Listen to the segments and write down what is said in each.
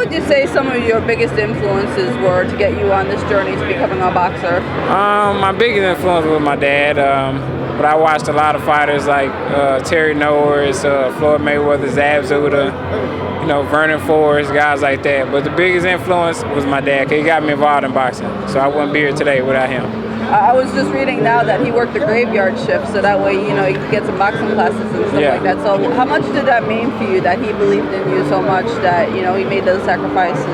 would you say some of your biggest influences were to get you on this journey to becoming a boxer? My biggest influence was my dad. But I watched a lot of fighters like Terry Norris, Floyd Mayweather, Zab Zuda, Vernon Forrest, guys like that. But the biggest influence was my dad, 'cause he got me involved in boxing. So I wouldn't be here today without him. I was just reading now that he worked the graveyard shift, so that way, you could get some boxing classes and stuff like that. So how much did that mean for you that he believed in you so much that, he made those sacrifices?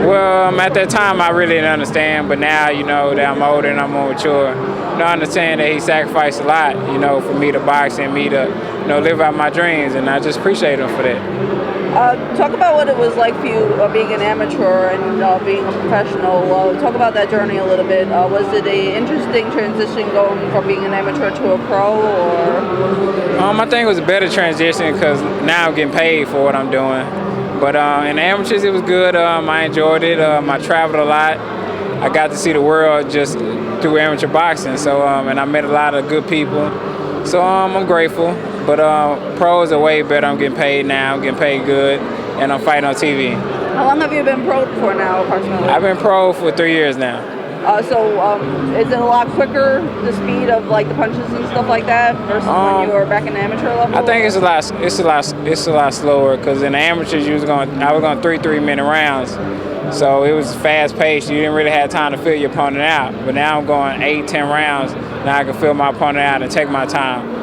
Well, at that time, I really didn't understand, but now, that I'm older and I'm more mature, I understand that he sacrificed a lot, for me to box and me to, live out my dreams, and I just appreciate him for that. Talk about what it was like for you being an amateur and being a professional. Talk about that journey a little bit. Was it an interesting transition going from being an amateur to a pro, or? I think it was a better transition because now I'm getting paid for what I'm doing. But in the amateurs, it was good. I enjoyed it. I traveled a lot. I got to see the world just through amateur boxing. So, and I met a lot of good people. So I'm grateful. But pros are way better. I'm getting paid now. I'm getting paid good, and I'm fighting on TV. How long have you been pro for now, approximately? I've been pro for 3 years now. Is it a lot quicker, the speed of like the punches and stuff like that, versus when you were back in the amateur level? I think it's a lot slower because in the amateurs I was going 3-3-minute rounds, so it was fast paced. You didn't really have time to feel your opponent out. But now I'm going 8-10 rounds. Now I can feel my opponent out and take my time.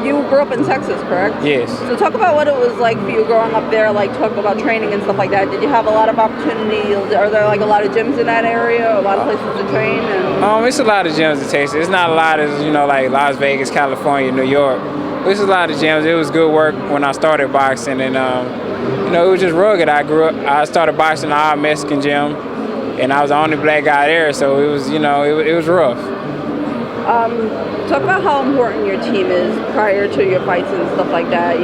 You grew up in Texas, correct? Yes. So talk about what it was like for you growing up there, like talk about training and stuff like that. Did you have a lot of opportunity? Are there like a lot of gyms in that area, a lot of places to train? It's a lot of gyms in Texas. It's not a lot as, like Las Vegas, California, New York. It's a lot of gyms. It was good work when I started boxing, and it was just rugged. I started boxing in an all Mexican gym, and I was the only black guy there, so it was, it was rough. Talk about how important your team is prior to your fights and stuff like that.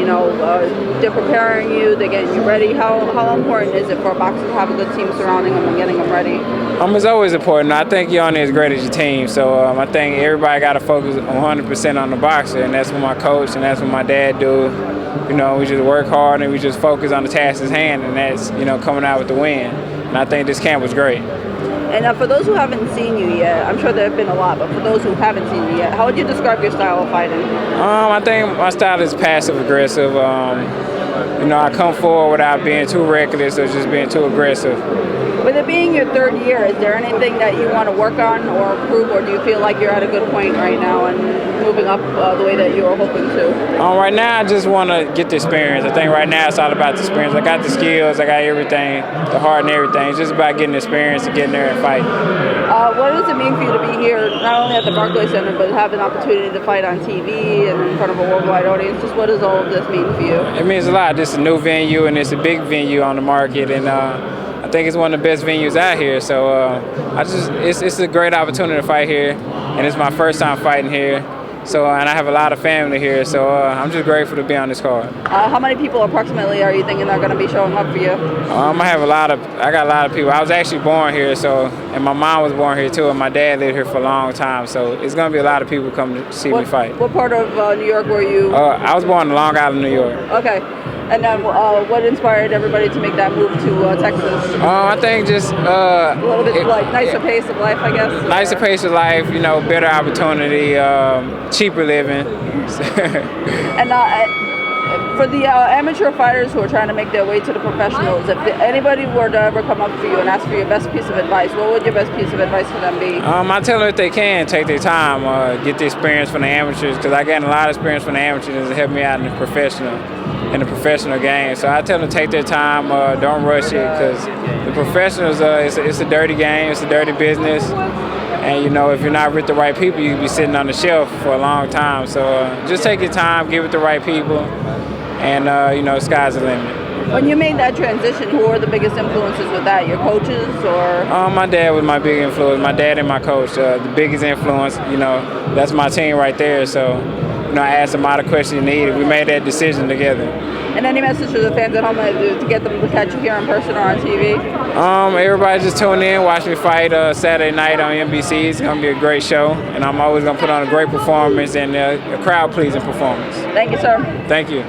They're preparing you, they're getting you ready. How important is it for a boxer to have a good team surrounding them and getting them ready? It's always important. I think you're only as great as your team. So I think everybody got to focus 100% on the boxer, and that's what my coach and that's what my dad do. We just work hard and we just focus on the task at hand, and that's coming out with the win. And I think this camp was great. And for those who haven't seen you yet, I'm sure there have been a lot, but for those who haven't seen you yet, how would you describe your style of fighting? I think my style is passive-aggressive. I come forward without being too reckless or just being too aggressive. With it being your third year, is there anything that you want to work on or improve, or do you feel like you're at a good point right now and moving up the way that you were hoping to? Right now, I just want to get the experience. I think right now it's all about the experience. I got the skills, I got everything, the heart and everything. It's just about getting the experience and getting there and fighting. What does it mean for you to be here, not only at the Barclays Center, but have an opportunity to fight on TV and in front of a worldwide audience? Just what does all of this mean for you? It means a lot. This is a new venue, and it's a big venue on the market, and I think it's one of the best venues out here. So it's a great opportunity to fight here, and it's my first time fighting here. So, and I have a lot of family here, so I'm just grateful to be on this card. How many people approximately are you thinking are going to be showing up for you? I got a lot of people. I was actually born here, and my mom was born here too, and my dad lived here for a long time. So it's going to be a lot of people coming to see me fight. What part of New York were you? I was born in Long Island, New York. Okay. And then what inspired everybody to make that move to Texas? I think just a little bit nicer pace of life, I guess. Nicer pace of life, better opportunity, cheaper living. And for the amateur fighters who are trying to make their way to the professionals, if anybody were to ever come up to you and ask for your best piece of advice, what would your best piece of advice for them be? I tell them if they can, take their time, get the experience from the amateurs, because I got a lot of experience from the amateurs that helped me out in the professional game. So I tell them to take their time, don't rush it, because the professionals, it's a dirty game, it's a dirty business. And if you're not with the right people, you'll be sitting on the shelf for a long time. So just take your time, give it the right people, and sky's the limit. When you made that transition, who were the biggest influences with that? Your coaches, or? My dad was my big influence. My dad and my coach, the biggest influence. That's my team right there. So, I asked them all the questions they needed. We made that decision together. And any message to the fans at home to get them to catch you here in person or on TV? Everybody just tune in, watch me fight Saturday night on NBC. It's going to be a great show, and I'm always going to put on a great performance and a crowd-pleasing performance. Thank you, sir. Thank you.